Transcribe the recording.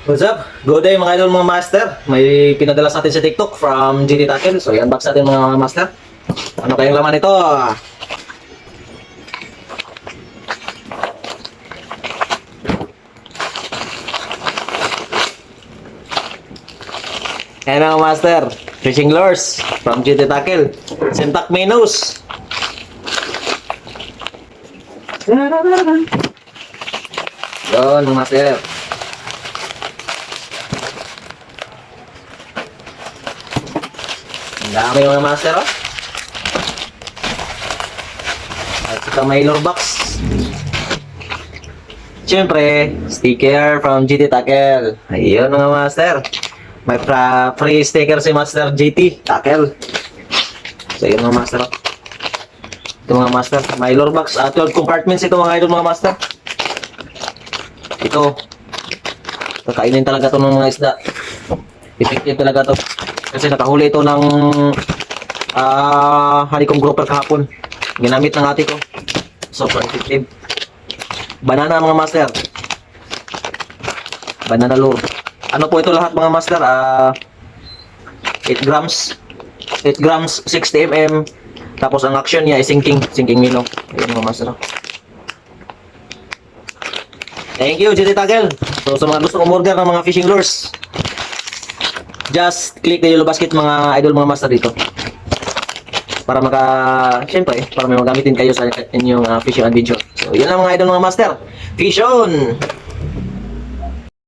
What's up? Good day mga idol, mga master. May pinadala sa atin sa TikTok from GT Tackle. So i-unbox natin mga master. Ano kayang laman ito? Ayan mga master, fishing lures from GT Tackle. Sintak Minos. Yun mga master. Ang dami mga master, oh. At saka may lure box. Siyempre, sticker from GT Tackle. Ayun mga master. May free sticker si Master GT Tackle. So yun mga master, oh. Ito mga master, may lure box. 12 compartments ito mga idol mga master. Ito. Kakainin talaga ito ng mga isda. Effective talaga ito. Kasi nakahuli ito ng honeycomb grouper kahapon. Ginamit ng ate ko. Super effective. Banana mga master. Banana lure. Ano po ito lahat mga master? 8 grams. 8 grams, 60 mm. Tapos ang action niya ay sinking minnow. Ayun mga master. Thank you, GT Tackle. So sa mga gusto umorder ng mga fishing lures, just click the yellow basket mga idol, mga master dito. Para siyempre, para may magamitin kayo sa inyong fishing and video. So, yun lang mga idol, mga master. Fish on!